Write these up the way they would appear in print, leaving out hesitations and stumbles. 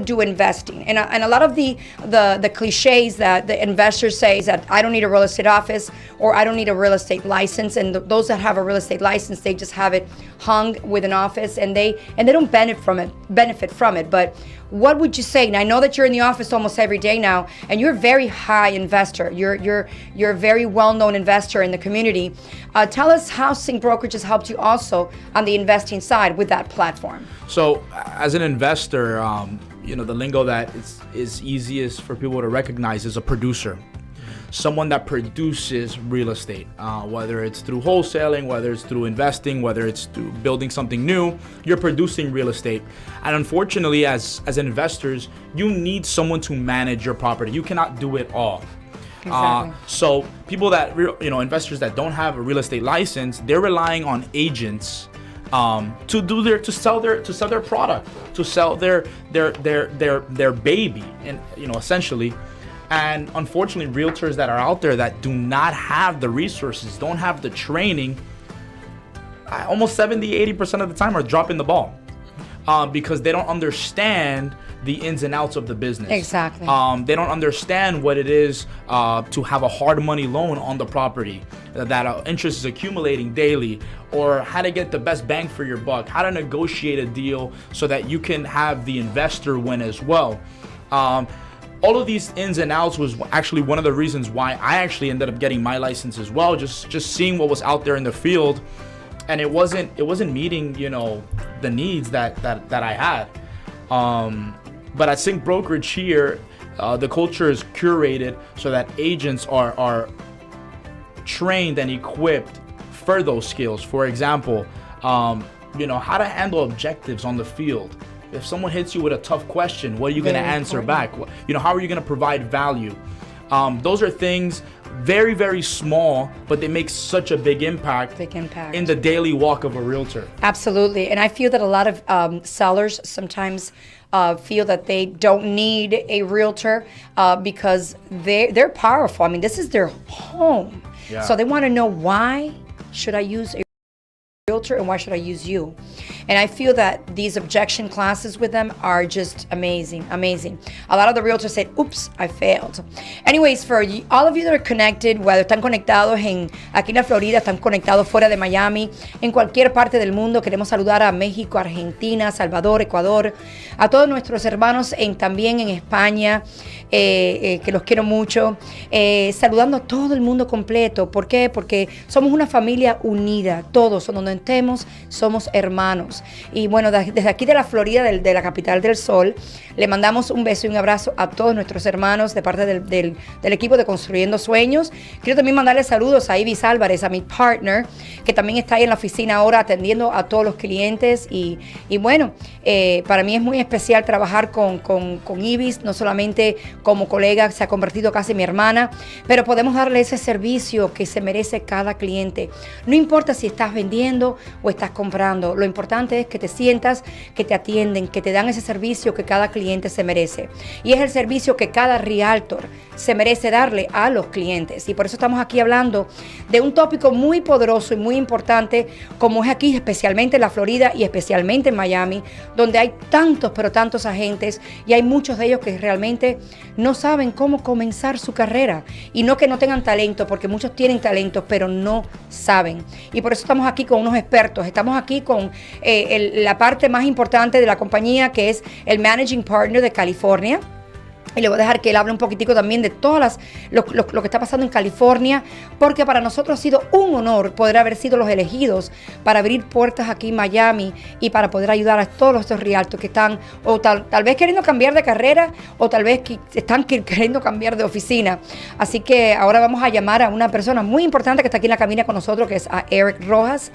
do investing, and a lot of the cliches that the investors say is that I don't need a real estate office or I don't need a real estate license, and those that have a real estate license, they just have it hung with an office, and they don't benefit from it. But what would you say? And I know that you're in the office almost every day now, and you're a very high investor. You're a very well-known investor in the community. Tell us how Sync Brokerage has helped you also on the investing side with that platform. So as an investor, the lingo that is easiest for people to recognize is a producer. Someone that produces real estate, whether it's through wholesaling, whether it's through investing, whether it's through building something new, you're producing real estate. And unfortunately, as investors, you need someone to manage your property. You cannot do it all. Exactly. So people that, investors that don't have a real estate license, they're relying on agents to sell their product, to sell their baby, and essentially. And unfortunately, realtors that are out there that do not have the resources, don't have the training, almost 70-80% of the time are dropping the ball because they don't understand the ins and outs of the business. Exactly. They don't understand what it is to have a hard money loan on the property, that interest is accumulating daily, or how to get the best bang for your buck, how to negotiate a deal so that you can have the investor win as well. All of these ins and outs was actually one of the reasons why I actually ended up getting my license as well. Just seeing what was out there in the field, and it wasn't meeting the needs that I had. But at Sync Brokerage here, the culture is curated so that agents are trained and equipped for those skills. For example, how to handle objectives on the field. If someone hits you with a tough question, what are you going to answer back? How are you going to provide value? Those are things very, very small, but they make such a big impact in the daily walk of a realtor. Absolutely. And I feel that a lot of sellers sometimes feel that they don't need a realtor because they're powerful. I mean, this is their home. Yeah. So they want to know, why should I use a realtor and why should I use you? And I feel that these objection classes with them are just amazing. A lot of the realtors say, oops, I failed. Anyways, for all of you that are connected, whether están conectados aquí en la Florida, están conectados fuera de Miami, en cualquier parte del mundo, queremos saludar a México, Argentina, Salvador, Ecuador, a todos nuestros hermanos también en España, que los quiero mucho, saludando a todo el mundo completo. ¿Por qué? Porque somos una familia unida, todos, donde estemos, somos hermanos. Y bueno, desde aquí de la Florida, de la capital del sol, le mandamos un beso y un abrazo a todos nuestros hermanos de parte del equipo de Construyendo Sueños. Quiero también mandarle saludos a Ibis Álvarez, a mi partner, que también está ahí en la oficina ahora atendiendo a todos los clientes. Y bueno, para mí es muy especial trabajar con Ibis, no solamente como colega, se ha convertido casi en mi hermana, pero podemos darle ese servicio que se merece cada cliente. No importa si estás vendiendo o estás comprando, lo importante es que te sientas, que te atienden, que te dan ese servicio que cada cliente se merece. Y es el servicio que cada realtor se merece darle a los clientes. Y por eso estamos aquí hablando de un tópico muy poderoso y muy importante, como es aquí, especialmente en la Florida y especialmente en Miami, donde hay tantos, pero tantos agentes, y hay muchos de ellos que realmente no saben cómo comenzar su carrera. Y no que no tengan talento, porque muchos tienen talento, pero no saben. Y por eso estamos aquí con unos expertos. Estamos aquí con la parte más importante de la compañía, que es el Managing Partner de California. Y le voy a dejar que él hable un poquitico también de todas lo que está pasando en California, porque para nosotros ha sido un honor poder haber sido los elegidos para abrir puertas aquí en Miami y para poder ayudar a todos estos realtors que están o tal vez queriendo cambiar de carrera o tal vez están queriendo cambiar de oficina. Así que ahora vamos a llamar a una persona muy importante que está aquí en la cabina con nosotros, que es a Eric Rojas.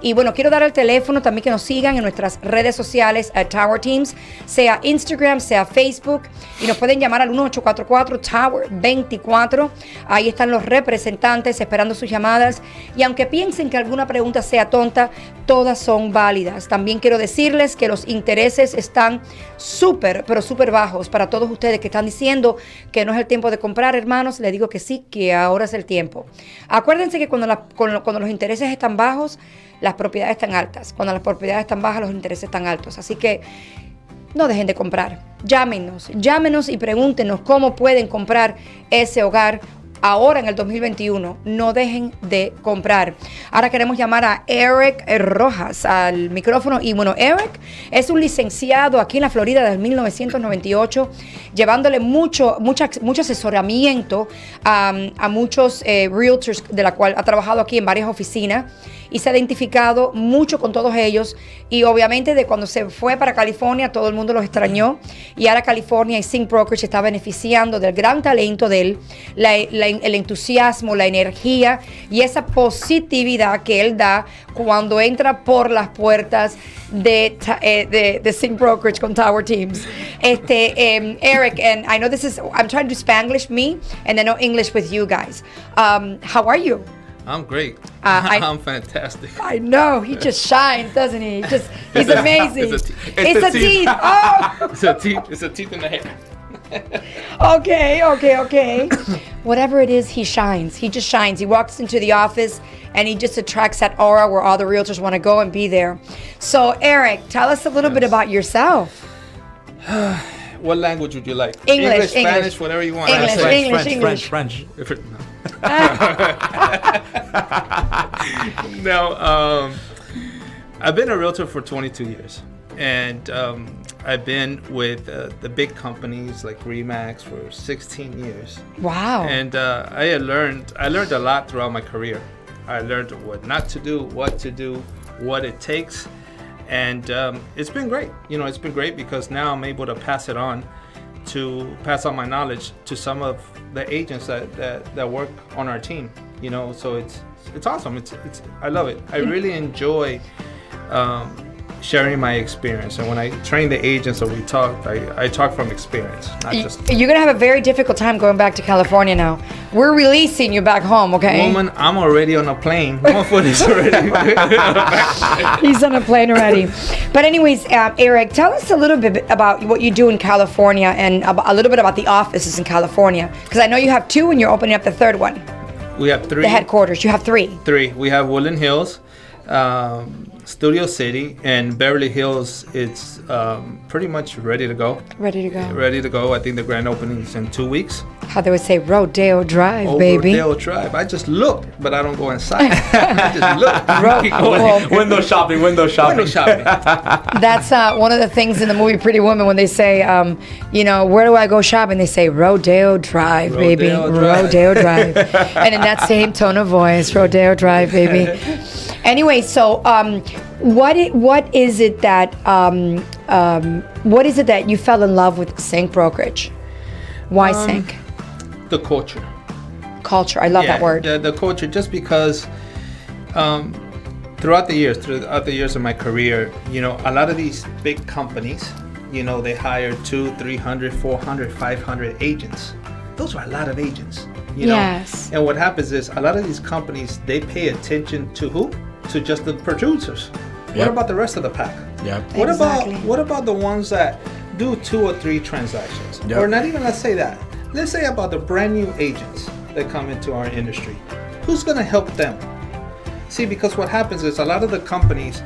Y bueno, quiero dar el teléfono también, que nos sigan en nuestras redes sociales, a Tower Teams, sea Instagram, sea Facebook, y nos pueden llamar al 1844-TOWER24. Ahí están los representantes esperando sus llamadas. Y aunque piensen que alguna pregunta sea tonta, todas son válidas. También quiero decirles que los intereses están súper, pero súper bajos para todos ustedes que están diciendo que no es el tiempo de comprar, hermanos. Les digo que sí, que ahora es el tiempo. Acuérdense que cuando los intereses están bajos, las propiedades están altas. Cuando las propiedades están bajas, los intereses están altos. Así que no dejen de comprar. llámenos y pregúntenos cómo pueden comprar ese hogar ahora en el 2021. No dejen de comprar. Ahora queremos llamar a Eric Rojas al micrófono. Y bueno, Eric es un licenciado aquí en la Florida desde 1998, llevándole mucho asesoramiento a muchos realtors, de la cual ha trabajado aquí en varias oficinas y se ha identificado mucho con todos ellos. Y obviamente de cuando se fue para California, todo el mundo los extrañó. Y ahora California y Sync Brokerage se está beneficiando del gran talento de él, el entusiasmo, la energía y esa positividad que él da cuando entra por las puertas de Sync Brokerage con Tower Teams. Eric, and I know I'm trying to do Spanglish me and then English with you guys. How are you? I'm great. I'm fantastic. I know. He just shines, doesn't he? He's amazing. It's a teeth. Oh. It's a teeth in the hair. Okay. Whatever it is, he shines. He just shines. He walks into the office and he just attracts that aura where all the realtors want to go and be there. So, Eric, tell us a little bit about yourself. What language would you like? English, Spanish, whatever you want. French. No, I've been a realtor for 22 years, and I've been with the big companies like Remax for 16 years. Wow! And I learned a lot throughout my career. I learned what not to do, what to do, what it takes, and it's been great. It's been great because now I'm able to pass on my knowledge to some of the agents that work on our team. So it's awesome. I love it. I really enjoy sharing my experience, and when I train the agents or we talk, I talk from experience, not just. You're gonna have a very difficult time going back to California now. We're releasing you back home, okay? Woman, I'm already on a plane. My foot is already. He's on a plane already. But anyways, Eric, tell us a little bit about what you do in California and a little bit about the offices in California, because I know you have 2 and you're opening up the 3rd one. We have 3. The headquarters. You have 3. 3. We have Woodland Hills, Studio City, and Beverly Hills. It's pretty much ready to go. Ready to go. Ready to go. I think the grand opening is in 2 weeks. How they would say Rodeo Drive, baby. Rodeo Drive. I just look, but I don't go inside. I just look. Window shopping. Window shopping. That's one of the things in the movie Pretty Woman when they say, where do I go shopping? They say Rodeo Drive, baby. Rodeo Drive. And in that same tone of voice, Rodeo Drive, baby. Anyway, so what is it that you fell in love with Sync Brokerage? Why Sync? The culture. Culture. I love that word. The culture, just because throughout the years of my career, a lot of these big companies, they hire 200, 300, 400, 500 agents. Those are a lot of agents. Yes. And what happens is a lot of these companies, they pay attention to who? To just the producers. Yep. What about the rest of the pack? Yep. What about the ones that do 2 or 3 transactions? Yep. Or not even, let's say that. Let's say about the brand new agents that come into our industry. Who's going to help them? See, because what happens is a lot of the companies,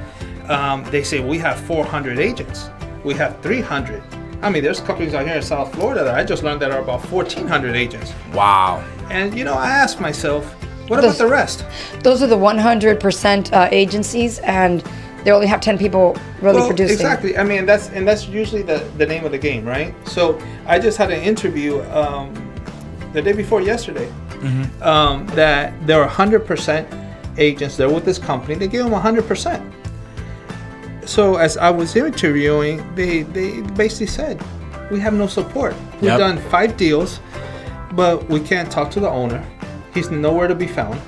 they say we have 400 agents. We have 300. I mean, there's companies out here in South Florida that I just learned that are about 1,400 agents. Wow. And, I asked myself, what about the rest? Those are the 100% agencies, and they only have 10 people really producing. Exactly. I mean, that's usually the name of the game, right? So I just had an interview the day before yesterday, that there are 100% agents there with this company. They give them 100%. So as I was interviewing, they basically said, we have no support. We've done 5 deals, but we can't talk to the owner. He's nowhere to be found.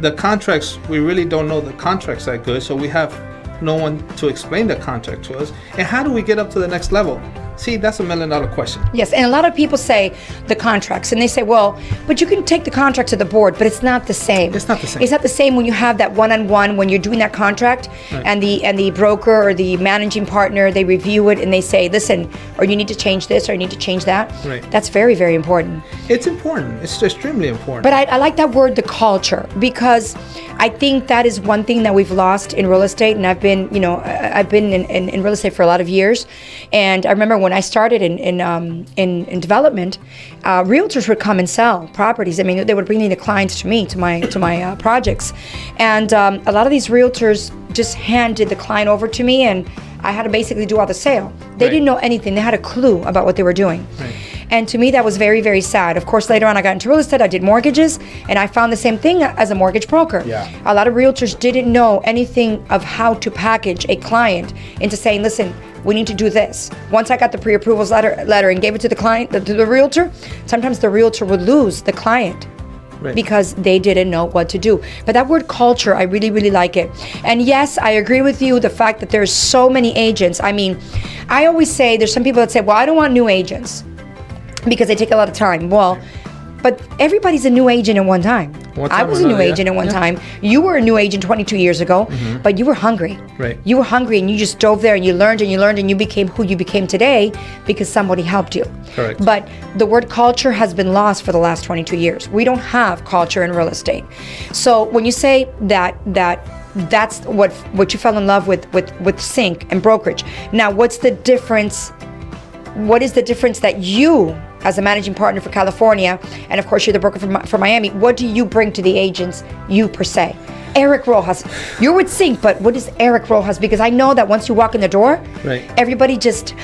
The contracts, we really don't know the contracts that good, so we have no one to explain the contract to us. And how do we get up to the next level? See, that's $1 million question. Yes, and a lot of people say the contracts, and they say, well, but you can take the contract to the board, but it's not the same. It's not the same. It's not the same when you have that one-on-one, when you're doing that contract, right. and the broker or the managing partner, they review it and they say, listen, or you need to change this, or you need to change that. Right. That's very, very important. It's important. It's extremely important. But I like that word, the culture, because I think that is one thing that we've lost in real estate, and I've been in real estate for a lot of years, and I remember when when I started in development, realtors would come and sell properties. I mean, they would bring in the clients to me, to my projects, and a lot of these realtors just handed the client over to me, and I had to basically do all the sale. They didn't know anything. They had a clue about what they were doing. Right. And to me, that was very, very sad. Of course, later on, I got into real estate. I did mortgages, and I found the same thing as a mortgage broker. Yeah. A lot of realtors didn't know anything of how to package a client into saying, listen, we need to do this. Once I got the pre-approvals letter and gave it to the client, to the realtor, sometimes the realtor would lose the client. Right. Because they didn't know what to do. But that word culture, I really, really like it. And yes, I agree with you, the fact that there's so many agents. I mean, I always say, there's some people that say, well, I don't want new agents because they take a lot of time. Well, but everybody's a new agent at one time. I was a new agent at one time. You were a new agent 22 years ago, but you were hungry. Right. You were hungry, and you just dove there, and you learned, and you became who you became today because somebody helped you. Correct. But the word culture has been lost for the last 22 years. We don't have culture in real estate. So when you say that's what you fell in love with sync and brokerage. Now, what's the difference? What is the difference that you, as a managing partner for California, and of course you're the broker for Miami, what do you bring to the agents, you per se? Eric Rojas, you're with Sync, but what is Eric Rojas? Because I know that once you walk in the door, everybody just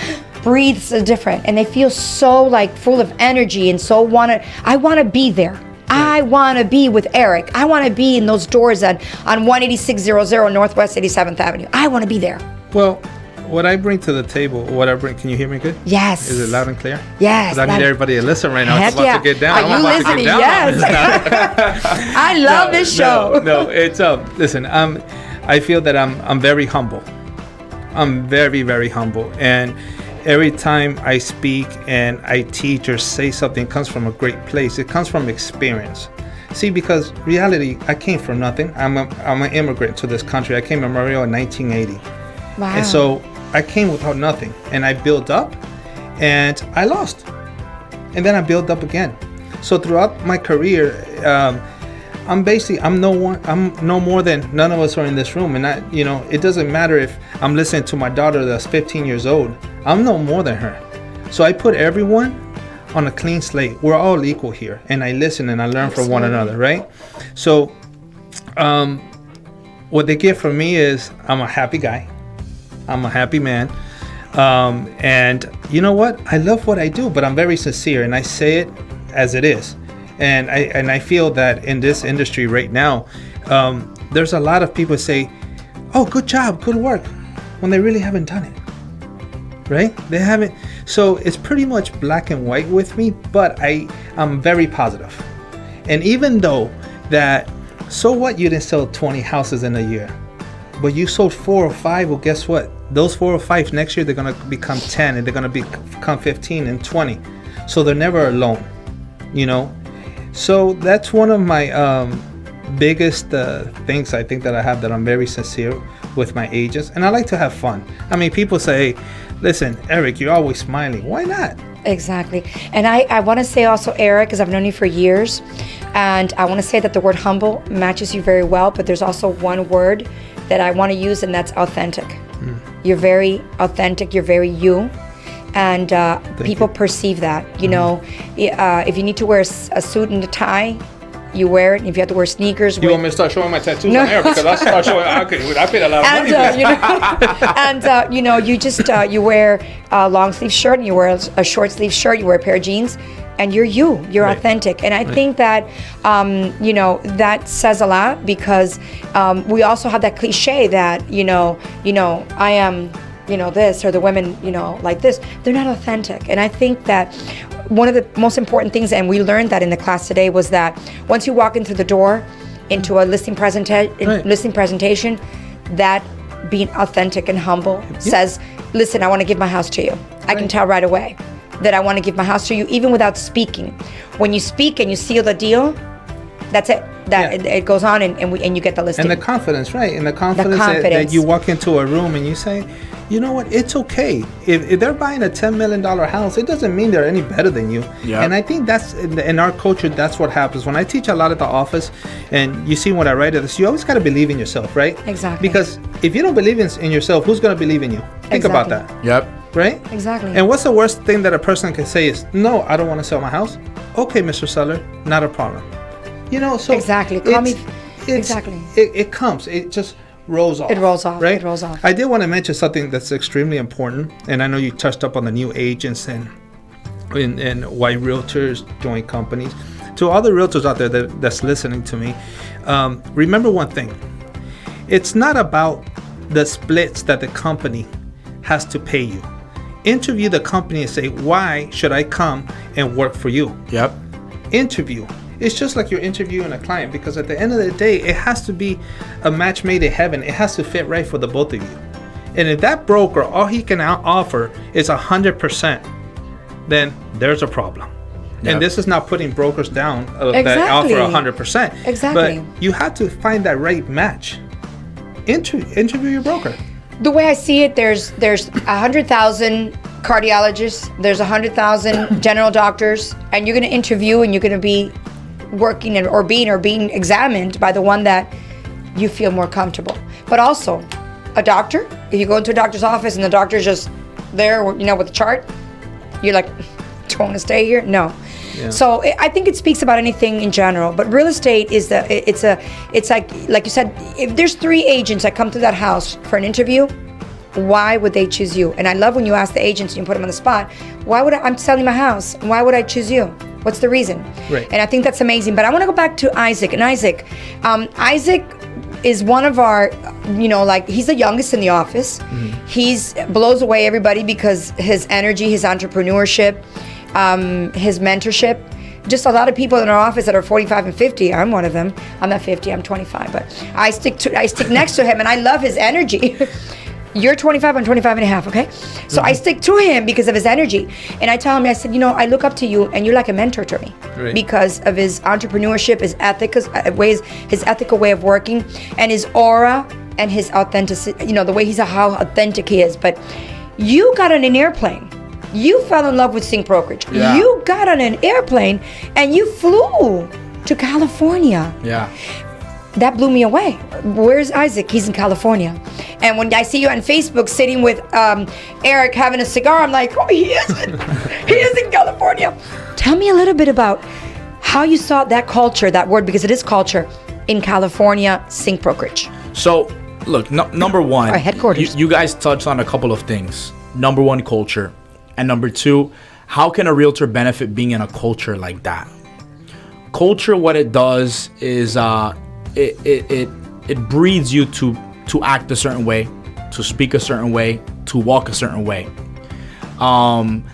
breathes different, and they feel so like full of energy, and so I want to be there. I want to be with Eric. I want to be in those doors on 18600 Northwest 87th Avenue. I want to be there. Well, what I bring to the table, can you hear me good? Yes. Is it loud and clear? Yes. Because I need everybody to listen right now. Heck I'm about to get down. Are you listening? Yes. I love this show. No, it's listen, I feel that I'm very humble. I'm very, very humble. And every time I speak and I teach or say something, it comes from a great place. It comes from experience. See, because reality, I came from nothing. I'm an immigrant to this country. I came to Amarillo in 1980. Wow. And so I came without nothing, and I built up, and I lost, and then I built up again. So throughout my career, I'm no more than none of us are in this room, and it doesn't matter if I'm listening to my daughter that's 15 years old. I'm no more than her. So I put everyone on a clean slate. We're all equal here, and I listen and I learn from one another, right? So, what they get from me is I'm a happy guy. I'm a happy man. And you know what? I love what I do, but I'm very sincere, and I say it as it is. And I feel that in this industry right now, there's a lot of people say, oh, good job, good work, when they really haven't done it. Right? They haven't. So it's pretty much black and white with me, but I'm very positive. And even though that, so what, you didn't sell 20 houses in a year, but you sold 4 or 5, well, guess what? Those 4 or 5 next year, they're going to become 10, and they're going to become 15 and 20. So they're never alone, So that's one of my biggest things I think that I have, that I'm very sincere with my agents, and I like to have fun. I mean, people say, listen, Eric, you're always smiling. Why not? Exactly. And I want to say also, Eric, because I've known you for years, and I want to say that the word humble matches you very well, but there's also one word that I want to use, and that's authentic. You're very authentic, you're very you, and people perceive that. If you need to wear a suit and a tie, you wear it. If you have to wear sneakers, you want me to start showing my tattoos on air? Because I start showing. I paid a lot of money. You just you wear a long sleeve shirt, and you wear a short sleeve shirt, you wear a pair of jeans, and you're you're authentic. And I think that that says a lot, because we also have that cliche that I am this, or the women like this. They're not authentic. And I think that one of the most important things, and we learned that in the class today, was that once you walk into the door into a listing presentation, that being authentic and humble says, listen, I want to give my house to you. I can tell right away that I want to give my house to you, even without speaking. When you speak and you seal the deal, that's it. It goes on, and you get the listing. And the confidence, right? And the confidence. That you walk into a room and you say, you know what, it's okay. If they're buying a $10 million house, it doesn't mean they're any better than you. Yeah. And I think that's, in our culture, that's what happens. When I teach a lot at the office, and you see what I write at this, you always got to believe in yourself, right? Exactly. Because if you don't believe in yourself, who's going to believe in you? Think about that. Yep. right? Exactly. And what's the worst thing that a person can say is, no, I don't want to sell my house. Okay, Mr. Seller, not a problem. You know, so Exactly. Call me. Exactly. It comes. It just rolls off. It rolls off. Right? It rolls off. I did want to mention something that's extremely important, and I know you touched up on the new agents and why realtors join companies. To all the realtors out there that's listening to me, remember one thing. It's not about the splits that the company has to pay you. Interview the company and say, why should I come and work for you? Yep. Interview. It's just like you're interviewing a client, because at the end of the day, it has to be a match made in heaven. It has to fit right for the both of you. And if that broker, all he can offer is 100%, then there's a problem. Yep. And this is not putting brokers down that Exactly. offer 100%. Exactly. But you have to find that right match. Interview your broker. The way I see it, there's 100,000 cardiologists, there's 100,000 general doctors, and you're going to interview and you're going to be working or being examined by the one that you feel more comfortable. But also, a doctor, if you go into a doctor's office and the doctor's just there, with the chart, you're like, do you want to stay here? No. Yeah. So I think it speaks about anything in general, but real estate is it's like you said, if there's 3 agents that come to that house for an interview, why would they choose you? And I love when you ask the agents and you put them on the spot, I'm selling my house. Why would I choose you? What's the reason? Right. And I think that's amazing. But I want to go back to Isaac. And Isaac is one of our, he's the youngest in the office. Mm-hmm. He's blows away everybody because his energy, his entrepreneurship, his mentorship. Just a lot of people in our office that are 45 and 50. I'm one of them. I'm not 50. I'm 25. But I stick next to him, and I love his energy. You're 25, I'm 25 and a half, okay? So I stick to him because of his energy. And I tell him, I said, I look up to you and you're like a mentor to me. Right. Because of his entrepreneurship, his ethical way of working, and his aura and his authenticity, the way how authentic he is. But you got on an airplane. You fell in love with Sync Brokerage. Yeah. You got on an airplane and you flew to California. Yeah. That blew me away. Where's Isaac? He's in California. And when I see you on Facebook sitting with Eric having a cigar, I'm like, oh, he is in California. Tell me a little bit about how you saw that culture, that word, because it is culture, in California, Sync Brokerage. So, look, number one, our headquarters. You guys touched on a couple of things. Number one, culture. And number two, how can a realtor benefit being in a culture like that? Culture, what it does is it breeds you to act a certain way, to speak a certain way, to walk a certain way. When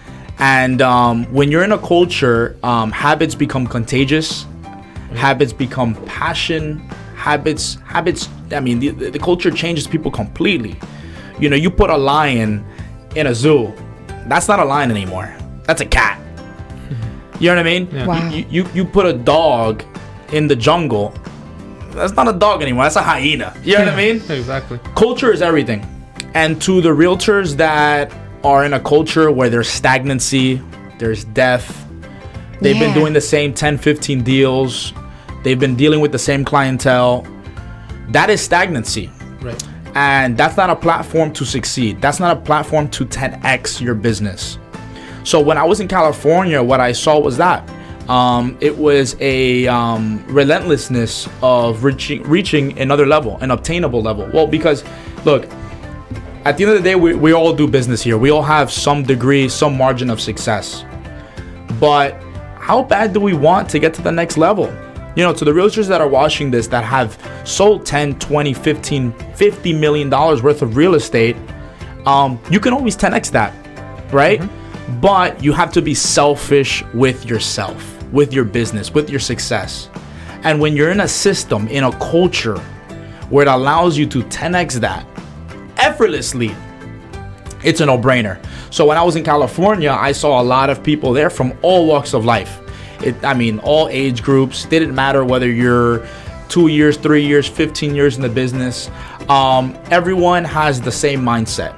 you're in a culture, habits become contagious, habits become passion, habits. I mean, the culture changes people completely. You put a lion in a zoo, that's not a lion anymore. That's a cat. You know what I mean? Yeah. Wow. You put a dog in the jungle, that's not a dog anymore. That's a hyena. You know what I mean? Exactly. Culture is everything. And to the realtors that are in a culture where there's stagnancy, there's death, they've been doing the same 10, 15 deals, they've been dealing with the same clientele, that is stagnancy. Right. And that's not a platform to succeed. That's not a platform to 10x your business. So when I was in California, what I saw was that. It was a relentlessness of reaching another level, an obtainable level. Well, because look, at the end of the day, we all do business here. We all have some degree, some margin of success. But how bad do we want to get to the next level? To the realtors that are watching this that have sold 10, 20, 15, $50 million worth of real estate, you can always 10x that, right? Mm-hmm. But you have to be selfish with yourself, with your business, with your success. And when you're in a system, in a culture where it allows you to 10x that effortlessly, it's a no-brainer. So when I was in California, I saw a lot of people there from all walks of life. All age groups. Didn't matter whether you're 2 years, 3 years, 15 years in the business. Everyone has the same mindset.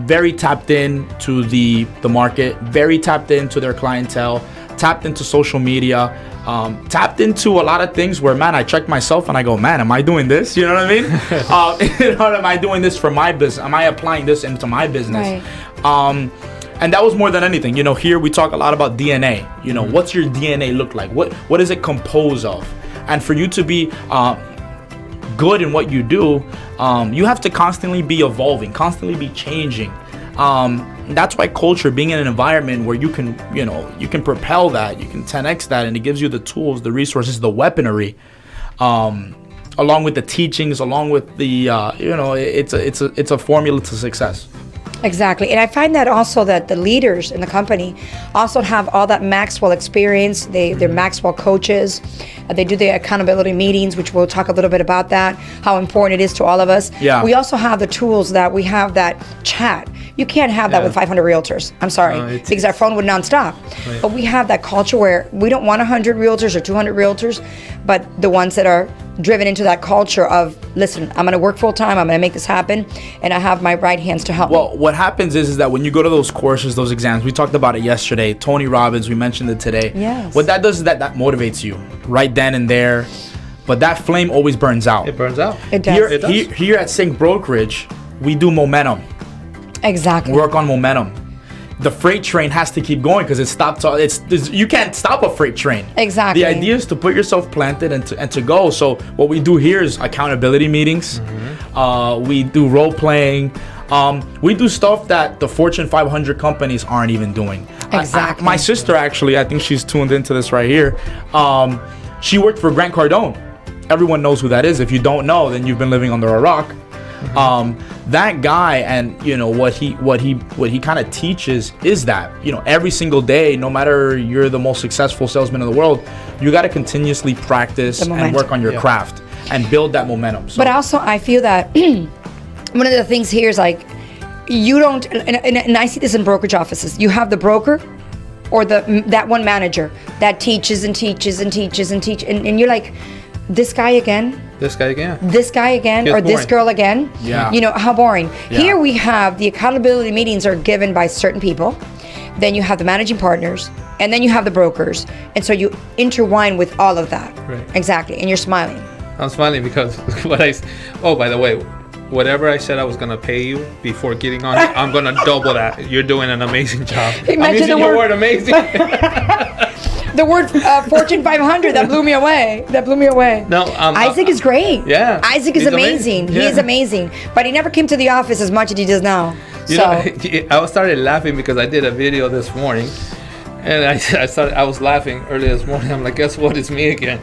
Very tapped in to the market, very tapped into their clientele, tapped into social media, tapped into a lot of things where, man, I check myself and I go, man, am I doing this? You know what I mean? Am I doing this for my business? Am I applying this into my business? Right. And that was more than anything. You know, here we talk a lot about DNA. You know, what's your DNA look like? What is it composed of? And for you to be good in what you do, you have to constantly be evolving, constantly be changing. That's why culture, being in an environment where you can propel that, you can 10x that, and it gives you the tools, the resources, the weaponry, along with the teachings, along with the it's a formula to success. Exactly. And I find that also that the leaders in the company also have all that Maxwell experience. They're Maxwell coaches. They do the accountability meetings, which we'll talk a little bit about that, how important it is to all of us. Yeah. We also have the tools that we have that chat. You can't have that with 500 realtors. I'm sorry, because our phone would non-stop. Right. But we have that culture where we don't want 100 realtors or 200 realtors, but the ones that are driven into that culture of, listen, I'm going to work full time, I'm going to make this happen, and I have my right hands to help me. Well, what happens is that when you go to those courses, those exams, we talked about it yesterday, Tony Robbins, we mentioned it today. Yes. What that does is that motivates you right then and there, but that flame always burns out. It burns out. It does. Here at Sync Brokerage, we do momentum. Exactly. Work on momentum. The freight train has to keep going because you can't stop a freight train. Exactly. The idea is to put yourself planted and to go. So what we do here is accountability meetings. We do role playing. We do stuff that the Fortune 500 companies aren't even doing. Exactly. My sister, actually, I think she's tuned into this right here. She worked for Grant Cardone. Everyone knows who that is. If you don't know, then you've been living under a rock. That guy, and what he kind of teaches is that every single day, no matter you're the most successful salesman in the world, you got to continuously practice and work on your craft and build that momentum. So. But also, I feel that one of the things here is like, you don't, and I see this in brokerage offices. You have the broker or that one manager that teaches and teaches and teaches and teaches, and you're like, this guy again. This guy again. This guy again, or this girl again. Yeah. How boring. Yeah. Here we have the accountability meetings are given by certain people. Then you have the managing partners, and then you have the brokers. And so you intertwine with all of that. Right. Exactly. And you're smiling. I'm smiling because by the way, whatever I said I was going to pay you before getting on, I'm going to double that. You're doing an amazing job. I'm using your word amazing. The word Fortune 500, that blew me away. No, Isaac is great. Yeah. Isaac is amazing. He is amazing. But he never came to the office as much as he does now. I started laughing because I did a video this morning. And I was laughing early this morning. I'm like, guess what? It's me again.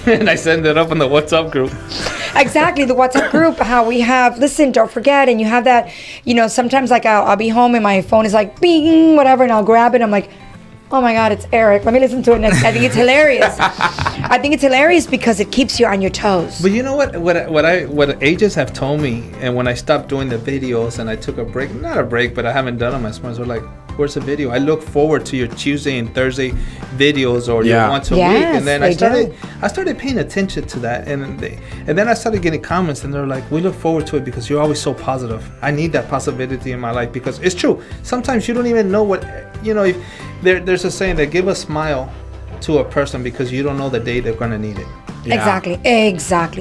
And I sent it up in the WhatsApp group. Exactly, the WhatsApp group, how we have, listen, don't forget, and you have that, sometimes like I'll be home and my phone is like, bing, whatever, and I'll grab it. I'm like, oh my God, it's Eric. Let me listen to it next. I think it's hilarious. I think it's hilarious because it keeps you on your toes. But you know what agents have told me, and when I stopped doing the videos and I took a break, not a break, but I haven't done them as much, they're like, where's the video? I look forward to your Tuesday and Thursday videos or your once a week. And then I started paying attention to that. And then I started getting comments and they're like, we look forward to it because you're always so positive. I need that positivity in my life because it's true. Sometimes you don't even know what, if there's a saying that give a smile to a person because you don't know the day they're going to need it. Yeah. Exactly.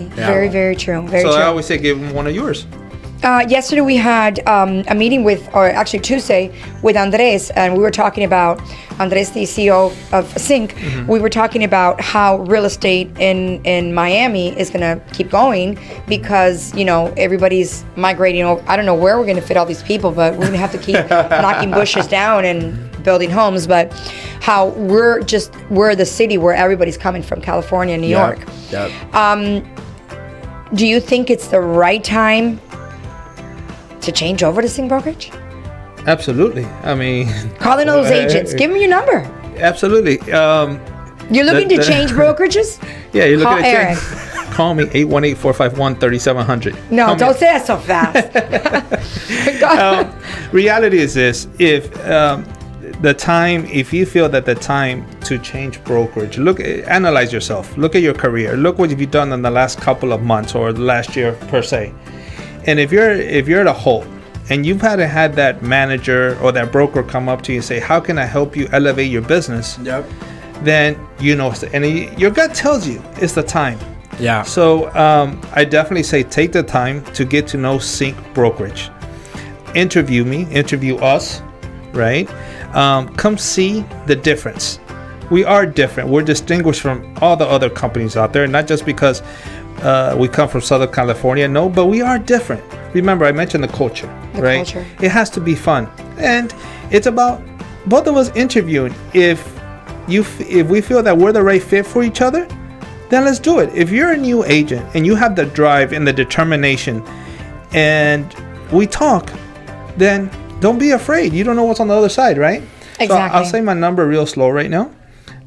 Yeah. Very, very true. Very true. I always say give them one of yours. Yesterday we had a meeting Tuesday with Andres, and we were talking about Andres, the CEO of Sync. Mm-hmm. We were talking about how real estate in Miami is going to keep going because everybody's migrating over. I don't know where we're going to fit all these people, but we're going to have to keep knocking bushes down and building homes. But how we're the city where everybody's coming from, California and New York. Yep. Do you think it's the right time to change over to Sync Brokerage? Absolutely. I mean, call in those agents. Give them your number. Absolutely. You're looking to change brokerages? Yeah, you're looking to change. Call me 818-451-3700. No, don't say that so fast. Reality is this: if you feel that the time to change brokerage, analyze yourself. Look at your career. Look what you've done in the last couple of months or the last year per se. And if you're at a halt and you've had that manager or that broker come up to you and say, how can I help you elevate your business? Yep. then you know, and your gut tells you it's the time. Yeah. So I definitely say take the time to get to know Sync Brokerage. Interview me, interview us, right? Come see the difference. We are different. We're distinguished from all the other companies out there, not just because we come from Southern California, no, but we are different. Remember, I mentioned the culture, right? Culture. It has to be fun, and it's about both of us interviewing. If we feel that we're the right fit for each other, then let's do it. If you're a new agent and you have the drive and the determination, and we talk, then don't be afraid. You don't know what's on the other side, right? Exactly. So I'll say my number real slow right now.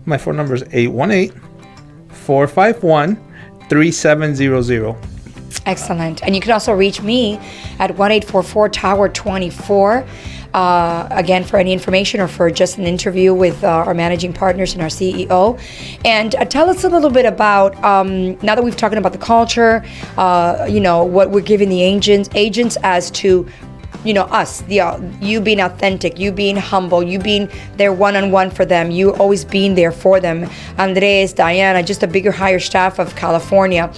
My phone number is 818-451-3700. Excellent. And you can also reach me at 1-844-TOWER-24. Again, for any information or for just an interview with our managing partners and our CEO. And tell us a little bit about, now that we've talked about the culture, what we're giving the agents as to, us, you being authentic, you being humble, you being there one-on-one for them, you always being there for them. Andres, Diana, just a bigger, higher staff of California.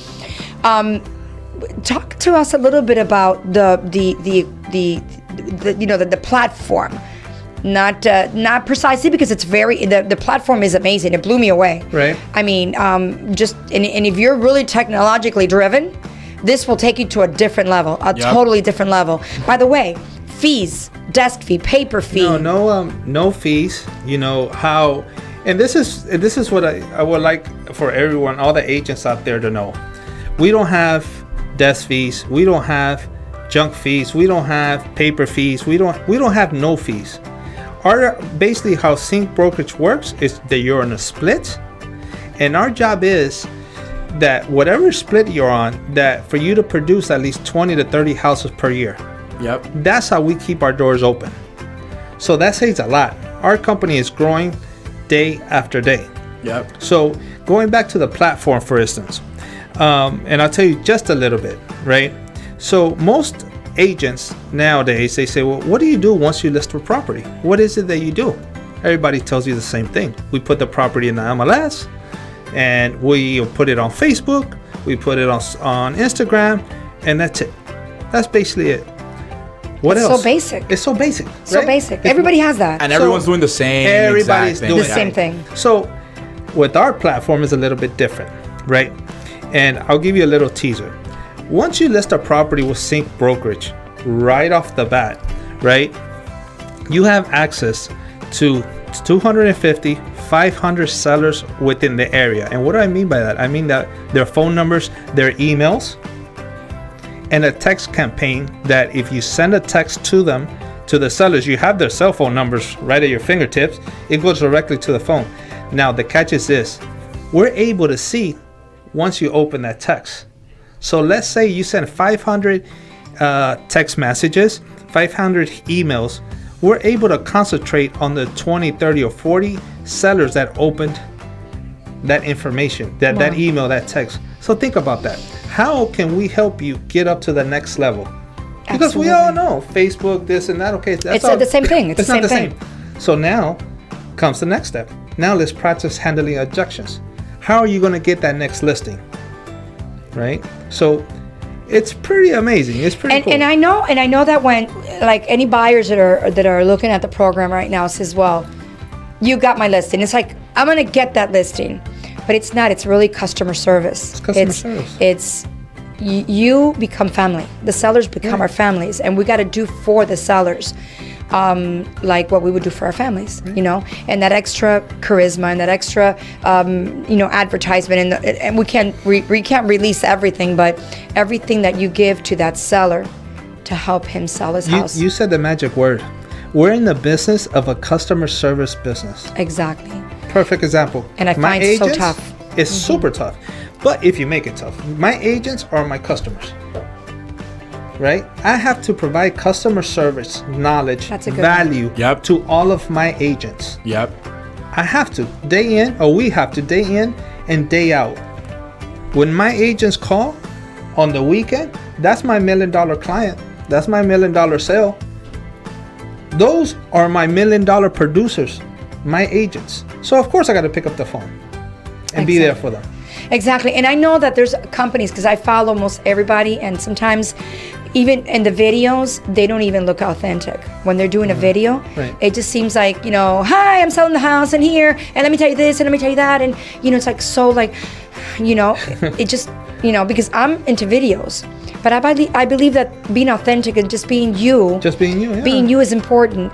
Talk to us a little bit about the platform. Not precisely, because it's the platform is amazing. It blew me away. Right. I mean, and if you're really technologically driven, this will take you to a different level, totally different level. By the way, fees, desk fee, paper fee. No fees. You know how, and this is what I would like for everyone, all the agents out there to know. We don't have desk fees. We don't have junk fees. We don't have paper fees. We don't have no fees. Basically how Sync Brokerage works is that you're on a split, and our job is that whatever split you're on, that for you to produce at least 20 to 30 houses per year. Yep. That's how we keep our doors open. So that saves a lot. Our company is growing day after day. Yep. So going back to the platform, for instance, and I'll tell you just a little bit, right? So most agents nowadays, they say, well, what do you do once you list a property? What is it that you do? Everybody tells you the same thing. We put the property in the MLS, and we put it on Facebook, we put it on Instagram, and that's it. That's basically it. What else? So basic. It's so basic. So right? basic. Everybody has that. And everyone's doing the same. Everybody's exact doing the same thing. So with our platform is a little bit different, right? And I'll give you a little teaser. Once you list a property with Sync Brokerage, right off the bat, right, you have access to 250, 500 sellers within the area. And what do I mean by that? I mean that their phone numbers, their emails, and a text campaign that if you send a text to them, to the sellers, you have their cell phone numbers right at your fingertips, it goes directly to the phone. Now, the catch is this. We're able to see once you open that text. So let's say you send 500 text messages, 500 emails. We're able to concentrate on the 20, 30, or 40 sellers that opened that information, that email, that text. So think about that. How can we help you get up to the next level? Because we all know Facebook, this and that. Okay, that's It's the same thing. It's not the the same same. So now comes the next step. Now let's practice handling objections. How are you going to get that next listing? Right? So it's pretty amazing. It's pretty cool. And I know that when, like, any buyers that are looking at the program right now says, well, you got my listing. It's like, I'm going to get that listing. But it's not. It's really customer service. It's customer service. It's you become family. The sellers become our families, and we got to do for the sellers, like what we would do for our families, and that extra charisma and that extra, advertisement, and we can't release everything, but everything that you give to that seller to help him sell his house. You said the magic word. We're in the business of a customer service business. Exactly. Perfect example. And I find it so tough. It's super tough. But if you make it tough, my agents are my customers. Right? I have to provide customer service, knowledge, value to all of my agents. Yep. I have to, day in, or we have to, day in and day out. When my agents call on the weekend, that's my $1 million client. That's my $1 million sale. Those are my $1 million producers my agents. So of course I got to pick up the phone and be there for them. Exactly. And I know that there's companies, because I follow most everybody, and sometimes even in the videos, they don't even look authentic. When they're doing a video, it just seems like, hi, I'm selling the house and here, and let me tell you this, and let me tell you that. And, it's like so like, it just, because I'm into videos. But I believe that being authentic and just being you. Being you is important.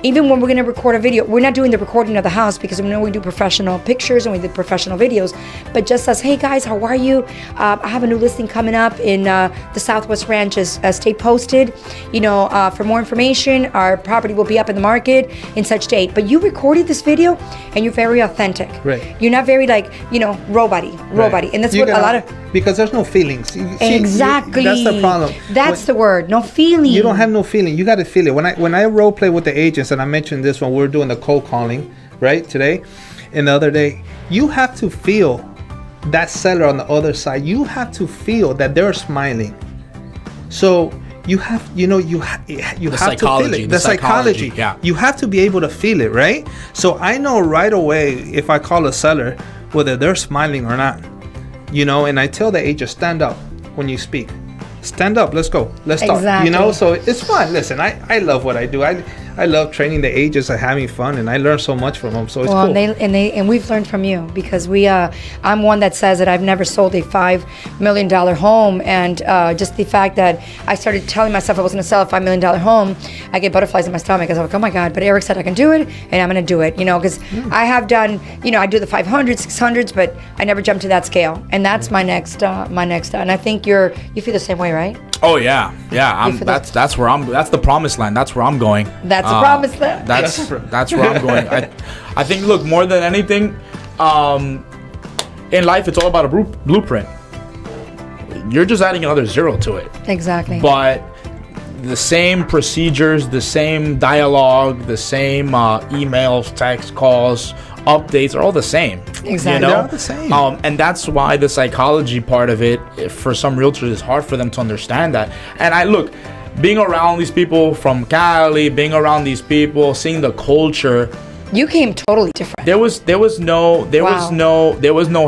Even when we're going to record a video, we're not doing the recording of the house because we know we do professional pictures and we do professional videos. But just as, hey guys, how are you? I have a new listing coming up in the Southwest Ranches. Stay posted. For more information, our property will be up in the market in such date. But you recorded this video and you're very authentic. Right. You're not very like, robot-y. And that's what a lot of... Because there's no feelings. Exactly. That's the problem. That's the word. No feeling. You don't have no feeling. You got to feel it. When I role play with the agents, and I mentioned this when we were doing the cold calling, right, today and the other day, you have to feel that seller on the other side. You have to feel that they're smiling. So you have, you have to feel it. The psychology. Yeah. You have to be able to feel it, right? So I know right away if I call a seller whether they're smiling or not. And I tell the agent, stand up when you speak. Stand up, let's go. Let's talk. Exactly. So it's fun. Listen, I love what I do. I love training the agents and having fun, and I learn so much from them. So it's cool. And we've learned from you, because I'm one that says that I've never sold a $5 million home, and just the fact that I started telling myself I was going to sell a $5 million home, I get butterflies in my stomach. I was like, oh my God! But Eric said I can do it, and I'm going to do it. Because I have done, I do the 500s, 600s, but I never jumped to that scale, and that's my next. And I think you feel the same way, right? Oh yeah. That's where I'm. That's the promised land. That's where I'm going. That's the promised land. That's where I'm going. I think, look, more than anything, in life, it's all about a blueprint. You're just adding another zero to it. Exactly. But the same procedures, the same dialogue, the same emails, text calls, updates are all the same. Exactly. They're all the same. And that's why the psychology part of it, for some realtors, is hard for them to understand that. And being around these people from Cali, being around these people, seeing the culture, you came totally different. There was no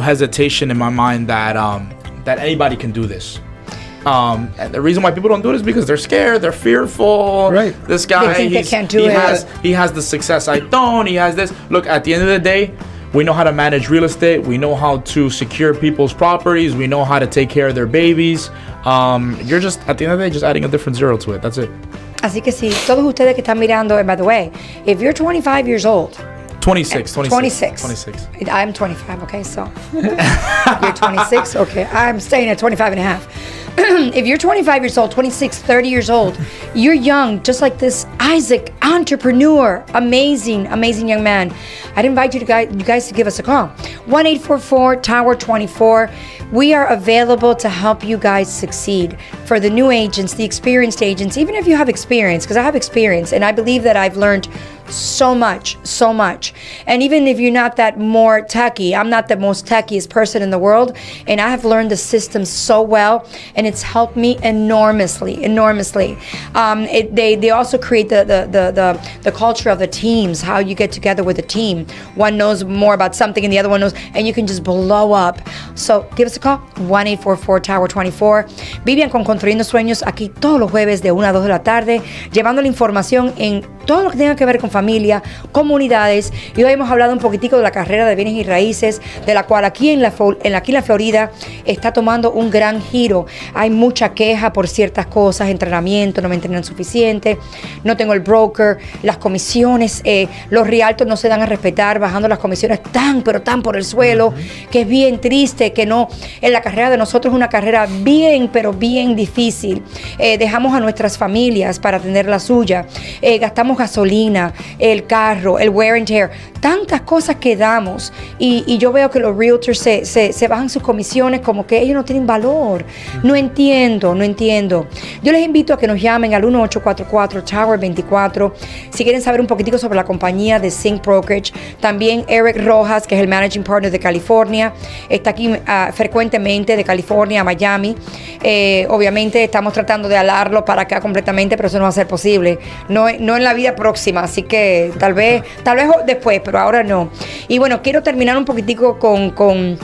hesitation in my mind that anybody can do this. And the reason why people don't do it is because they're scared, they're fearful. Right. This guy, they think they can't do it. He has the success I don't. He has this. Look, at the end of the day, we know how to manage real estate. We know how to secure people's properties. We know how to take care of their babies. You're just, at the end of the day, just adding a different zero to it. That's it. Así que sí, todos ustedes que están mirando, and by the way, if you're 25 years old, 26. I'm 25, okay, so you're 26, okay, I'm staying at 25 and a half. If you're 25 years old, 26, 30 years old, you're young, just like this Isaac, entrepreneur, amazing young man. I'd invite you guys to give us a call. 1-844-TOWER24. We are available to help you guys succeed. For the new agents, the experienced agents, even if you have experience, because I have experience, and I believe that I've learned so much. And even if you're not that more techie, I'm not the most techiest person in the world, and I have learned the system so well, and it's helped me enormously. They also create the culture of the teams, how you get together with a team. One knows more about something and the other one knows, and you can just blow up. So give us a call, 1-844-TOWER24. Vivian con Construyendo Sueños, aquí todos los jueves de 1 a 2 de la tarde, llevando la información en todo lo que tenga que ver con familia, comunidades, y hoy hemos hablado un poquitico de la carrera de bienes y raíces, de la cual aquí en la Florida está tomando un gran giro. Hay mucha queja por ciertas cosas, entrenamiento, no me entrenan suficiente, no tengo el broker, las comisiones, los realtors no se dan a respetar, bajando las comisiones tan por el suelo, que es bien triste, que no, en la carrera de nosotros es una carrera bien difícil. Dejamos a nuestras familias para atender la suya, gastamos gasolina, el carro, el wear and tear, tantas cosas que damos, y yo veo que los realtors se bajan sus comisiones como que ellos no tienen valor. No entiendo. Yo les invito a que nos llamen al 1844-TOWER24 si quieren saber un poquitico sobre la compañía de Sync Brokerage. También Eric Rojas, que es el Managing Partner de California, está aquí frecuentemente de California a Miami. Obviamente estamos tratando de alarlo para acá completamente, pero eso no va a ser posible. No en la vida próxima, así que que tal vez después, pero ahora no. Y bueno, quiero terminar un poquitico con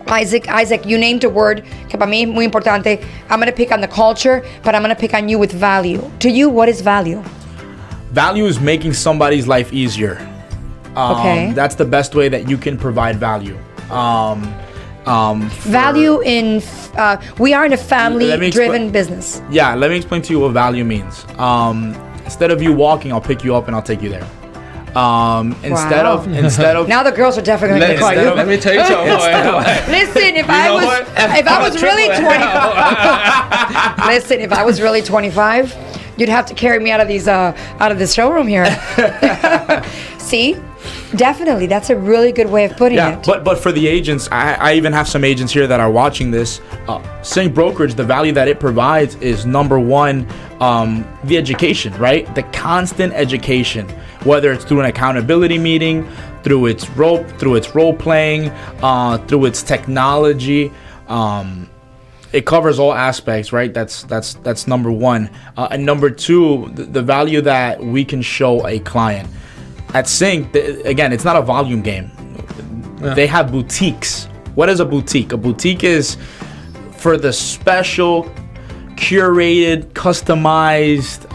Isaac, you named a word que para mí es muy importante. I'm going to pick on the culture, but I'm going to pick on you with value. To you, what is value? Value is making somebody's life easier. Okay. That's the best way that you can provide value. Value in, we are in a family-driven business. Yeah, let me explain to you what value means. Instead of you walking, I'll pick you up and I'll take you there. Instead of now the girls are definitely going to call you. Let me tell you something. Listen, if I was really 25, you'd have to carry me out of this showroom here. See, definitely, that's a really good way of putting it. But for the agents, I even have some agents here that are watching this. Sync Brokerage, the value that it provides is number one, the education, right? The constant education, whether it's through an accountability meeting, through its role playing, through its technology. It covers all aspects, right? That's number one. And number two, the value that we can show a client. At Sync, again, it's not a volume game. Yeah. They have boutiques. What is a boutique? A boutique is for the special, curated, customized,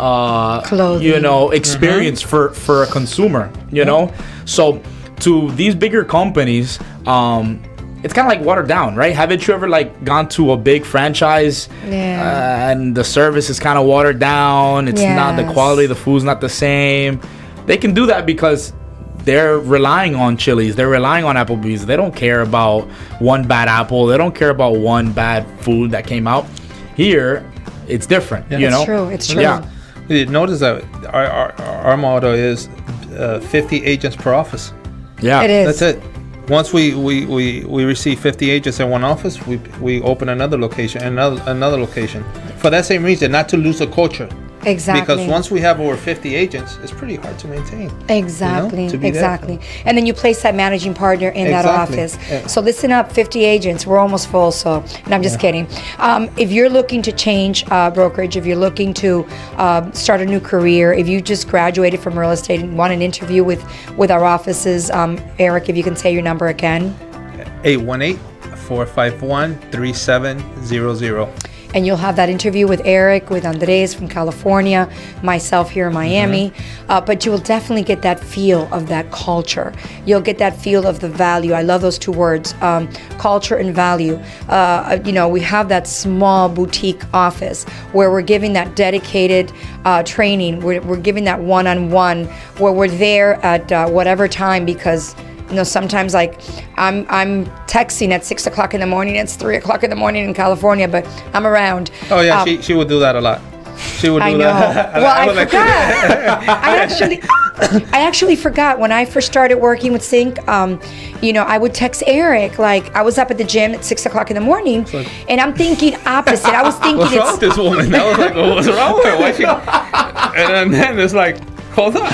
clothing, experience for a consumer. You know, so to these bigger companies, it's kind of like watered down, right? Haven't you ever gone to a big franchise and the service is kind of watered down? It's not the quality of the food's not the same. They can do that because they're relying on Chili's. They're relying on Applebee's. They don't care about one bad apple. They don't care about one bad food that came out. Here, it's different. Yeah. You know? It's true. Yeah. Notice that our motto is 50 agents per office. Yeah. It is. That's it. Once we receive 50 agents in one office, we open another location, another location. For that same reason, not to lose the culture. Exactly. Because once we have over 50 agents, it's pretty hard to maintain. Exactly. To be exactly. And then you place that managing partner in that office. Yeah. So listen up, 50 agents. We're almost full. So, and I'm just kidding. If you're looking to change brokerage, if you're looking to start a new career, if you just graduated from real estate and want an interview with our offices, Eric, if you can say your number again. 818-451-3700. And you'll have that interview with Eric, with Andres from California, myself here in Miami. But you will definitely get that feel of that culture. You'll get that feel of the value. I love those two words, culture and value. We have that small boutique office where we're giving that dedicated training. We're giving that one-on-one where we're there at whatever time because sometimes I'm texting at 6 o'clock in the morning. It's 3 o'clock in the morning in California, but I'm around. Oh yeah, she would do that a lot. She would do that. Well, I forgot. I actually forgot when I first started working with Sync. I would text Eric I was up at the gym at 6 o'clock in the morning, and I'm thinking opposite. I was thinking, what's wrong with this woman? I was like, what's wrong with her? Why she? And then it's like, hold on.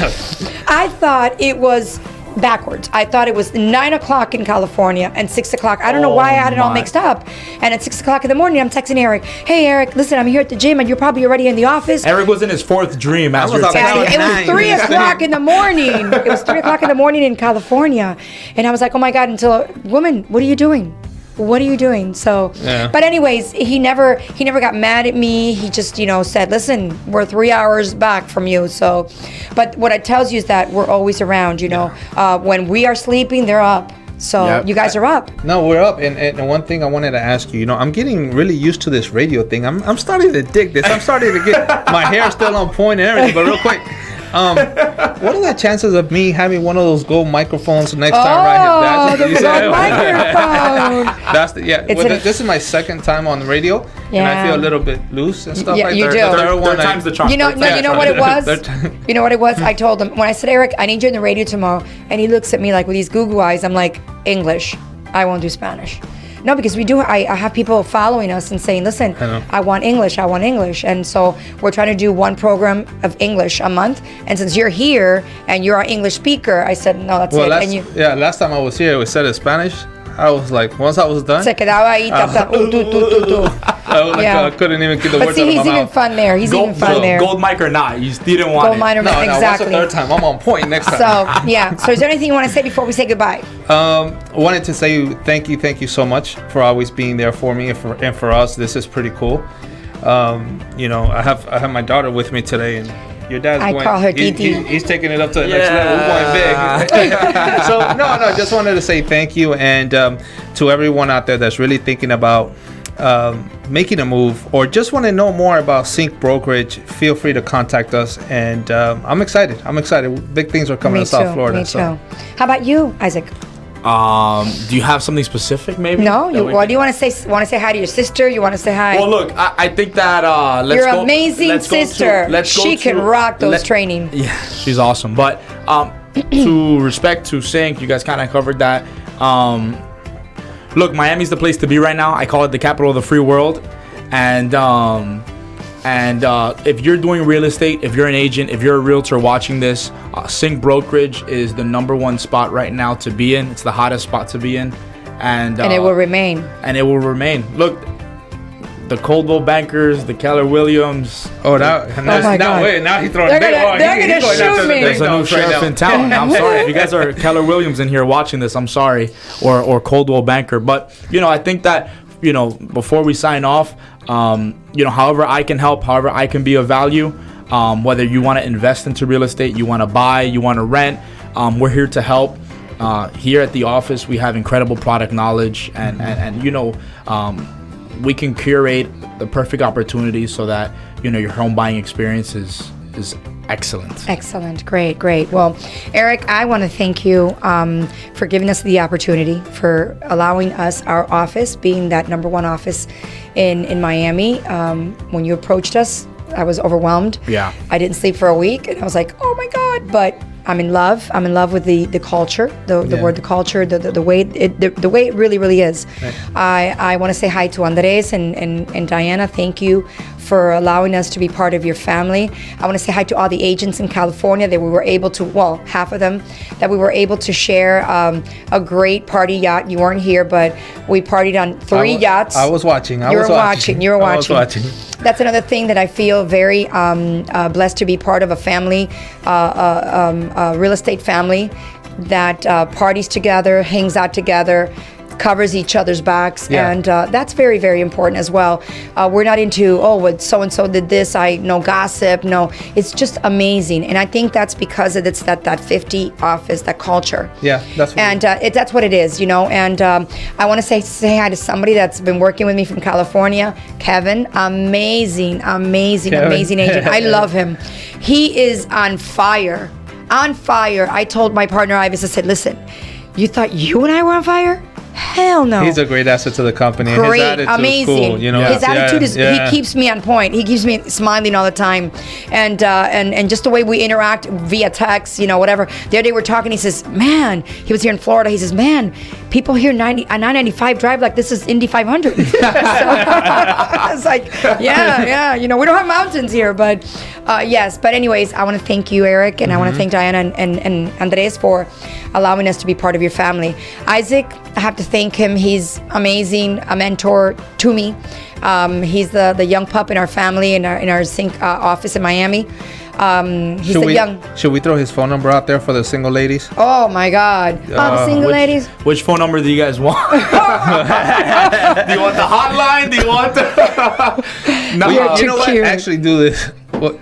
I thought it was backwards. I thought it was 9 o'clock in California and 6 o'clock. I don't know why I had it all mixed up. And at 6 o'clock in the morning, I'm texting Eric. Hey, Eric, listen, I'm here at the gym and you're probably already in the office. Eric was in his fourth dream as you're texting. It was 3 o'clock in the morning. It was 3 o'clock in the morning in California. And I was like, oh my God, until, woman, what are you doing? What are you doing? So, but anyways, he never got mad at me. He just, said, listen, we're 3 hours back from you. So, but what it tells you is that we're always around, when we are sleeping, they're up. So you guys are up. No, we're up. And one thing I wanted to ask you, I'm getting really used to this radio thing. I'm starting to dig this. I'm starting to get my hair still on point and everything, but real quick. What are the chances of me having one of those gold microphones next time right here? The gold microphone. This is my second time on the radio, and I feel a little bit loose and stuff like that. You do. Third time's the charm. You know what it was? You know what it was? I told him, when I said, Eric, I need you in the radio tomorrow, and he looks at me with these goo eyes. I'm like, English. I won't do Spanish. No, because we do. I have people following us and saying, listen, I want English. And so we're trying to do one program of English a month. And since you're here and you're our English speaker, I said, no, that's it. Last time I was here, it was said in Spanish. I was like, once I was done. Se quedaba ahí. I couldn't even get the But words see, out of he's my even mouth. fun there. He's even fun there. Gold mic or not, you still didn't want Gold it. miner, No, exactly. what's the third time? I'm on point next time. So, yeah. So is there anything you want to say before we say goodbye? I wanted to say thank you so much for always being there for me and for us. This is pretty cool. I have my daughter with me today, and your dad's call her Titi. He's taking it up to the next level. We're going big. So no, just wanted to say thank you, and to everyone out there that's really thinking about making a move or just want to know more about Sync Brokerage, feel free to contact us. And I'm excited. Big things are coming to South Florida. Me too. How about you, Isaac? Do you have something specific, maybe? No. What do you want to say? Want to say hi to your sister? You want to say hi? Well, look, I think that let's your go. amazing sister. She can rock those training. Yeah, she's awesome. But to respect to Sync, you guys kind of covered that. Look, Miami's the place to be right now. I call it the capital of the free world. And if you're doing real estate, if you're an agent, if you're a realtor watching this, Sync Brokerage is the #1 spot right now to be in. It's the hottest spot to be in. And it will remain. Look, the Coldwell Bankers, the Keller Williams. Now he's throwing they're gonna shoot me. There's a new sheriff in town. I'm sorry if you guys are Keller Williams in here watching this. I'm sorry, or Coldwell Banker. But I think that before we sign off, however I can help, however I can be of value, whether you want to invest into real estate, you want to buy, you want to rent, we're here to help. Here at the office, we have incredible product knowledge, and we can curate the perfect opportunity so that your home buying experience is excellent. Great. Well, Eric, I want to thank you for giving us the opportunity, for allowing us our office, being that #1 office in Miami. When you approached us, I was overwhelmed. Yeah. I didn't sleep for a week, and I was like, oh my God, but I'm in love. I'm in love with the culture, the word, the culture, the way it really is. Right. I want to say hi to Andres and Diana. Thank you for allowing us to be part of your family. I want to say hi to all the agents in California that we were able to, half of them, that we were able to share a great party yacht. You weren't here, but we partied on 3 yachts. I was watching. You were watching. That's another thing that I feel very blessed to be part of, a family, real estate family that parties together, hangs out together, covers each other's backs, and that's very, very important as well. We're not into, what so-and-so did this, no gossip, no. It's just amazing, and I think that's because it's that 50 office, that culture. Yeah, that's what that's what it is, and I want to say hi to somebody that's been working with me from California, Kevin. Amazing agent. I love him. He is on fire. I told my partner Ivis, I said, listen, you thought you and I were on fire? Hell no. He's a great asset to the company. Great, his attitude amazing. Is cool, His attitude is, he keeps me on point. He keeps me smiling all the time. And just the way we interact via text, whatever. The other day we're talking, he says, man, he was here in Florida. He says, man, people here 995 drive like this is Indy 500. So, it's like, yeah. We don't have mountains here, but yes. But anyways, I want to thank you, Eric, and I want to thank Diana and Andres for allowing us to be part of your family. Isaac, I have to thank him. He's amazing, a mentor to me. He's the young pup in our family, in our Sync office in Miami. Should we throw his phone number out there for the single ladies? Oh my God, the single ladies. Which phone number do you guys want? Do you want the hotline? Do you want the? No, you know what? Actually, do this.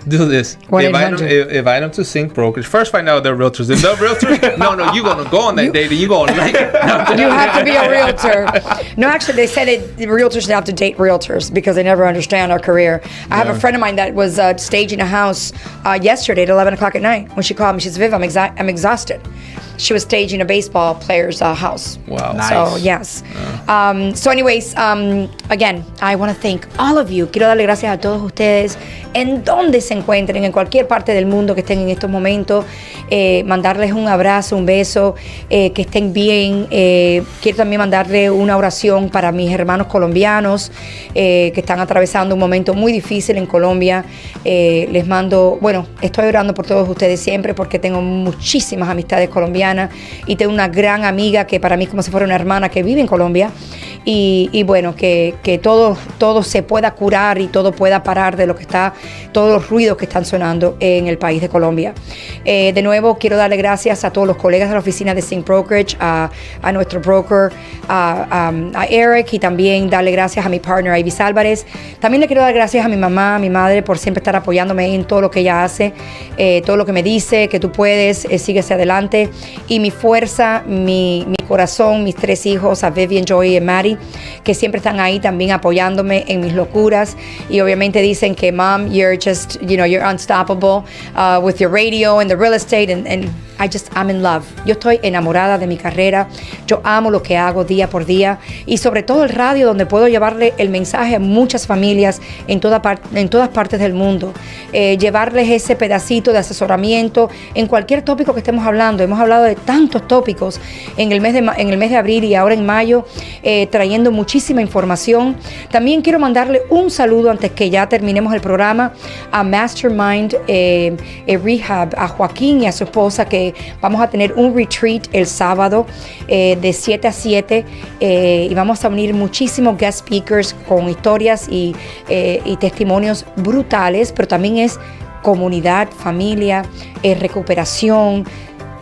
Do this. Invite them to Sync Brokerage. First, find out they're realtors. If they're realtors, no, you're gonna go on that date and you're gonna like it. You have to be a realtor. No, actually, they said realtors have to date realtors because they never understand our career. I have a friend of mine that was staging a house yesterday at 11 o'clock at night. When she called me, she said, Viv, I'm exhausted. She was staging a baseball player's house. Wow. Nice. So, yes. So anyways, again, I want to thank all of you. Quiero darle gracias a todos ustedes en donde se encuentren, en cualquier parte del mundo que estén en estos momentos. Mandarles un abrazo, un beso, que estén bien. Quiero también mandarle una oración para mis hermanos colombianos que están atravesando un momento muy difícil en Colombia. Les mando, estoy orando por todos ustedes siempre porque tengo muchísimas amistades colombianas y tengo una gran amiga que para mí es como si fuera una hermana que vive en Colombia y bueno, que todo se pueda curar y todo pueda parar de lo que está, todos los ruidos que están sonando en el país de Colombia. De nuevo, quiero darle gracias a todos los colegas de la oficina de Sync Brokerage, a nuestro broker, a Eric, y también darle gracias a mi partner, Ivy Álvarez. También le quiero dar gracias a mi mamá, a mi madre, por siempre estar apoyándome en todo lo que ella hace, todo lo que me dice, que tú puedes, sigue hacia adelante. Y mi fuerza, mi corazón, mis 3 hijos, a Vivian, Joy y Maddie, que siempre están ahí también apoyándome en mis locuras. Y obviamente dicen que, Mom, you're just, you're unstoppable with your radio and the real estate, and I'm in love. Yo estoy enamorada de mi carrera. Yo amo lo que hago día por día, y sobre todo el radio, donde puedo llevarle el mensaje a muchas familias en todas partes del mundo. Llevarles ese pedacito de asesoramiento en cualquier tópico que estemos hablando. Hemos hablado de tantos tópicos en el mes de abril y ahora en mayo, trayendo muchísima información. También quiero mandarle un saludo antes que ya terminemos el programa a Mastermind Rehab, a Joaquín y a su esposa, que vamos a tener un retreat el sábado de 7 a 7, y vamos a unir muchísimos guest speakers con historias y testimonios brutales, pero también es comunidad, familia, recuperación.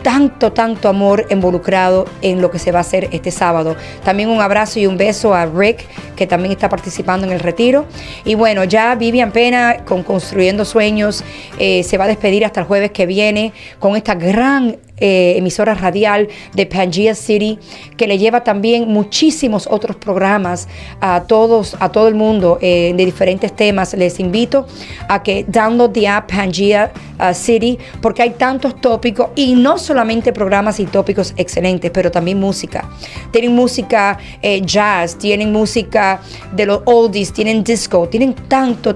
Tanto amor involucrado en lo que se va a hacer este sábado. También un abrazo y un beso a Rick, que también está participando en el retiro. Y bueno, ya Vivian Pena con Construyendo Sueños se va a despedir hasta el jueves que viene con esta gran emisora radial de Pangea City, que le lleva también muchísimos otros programas a todo el mundo de diferentes temas. Les invito a que download the app Pangea City, porque hay tantos tópicos, y no solamente programas y tópicos excelentes, pero también música. Tienen música jazz, tienen música de los oldies, tienen disco, tienen tanto.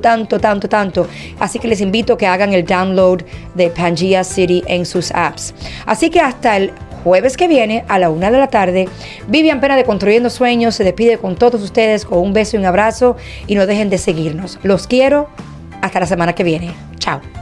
Así que les invito a que hagan el download de Pangea City en sus apps. Así que hasta el jueves que viene a la 1 de la tarde, Vivian Pena de Construyendo Sueños se despide con todos ustedes con un beso y un abrazo, y no dejen de seguirnos. Los quiero. Hasta la semana que viene. Chao.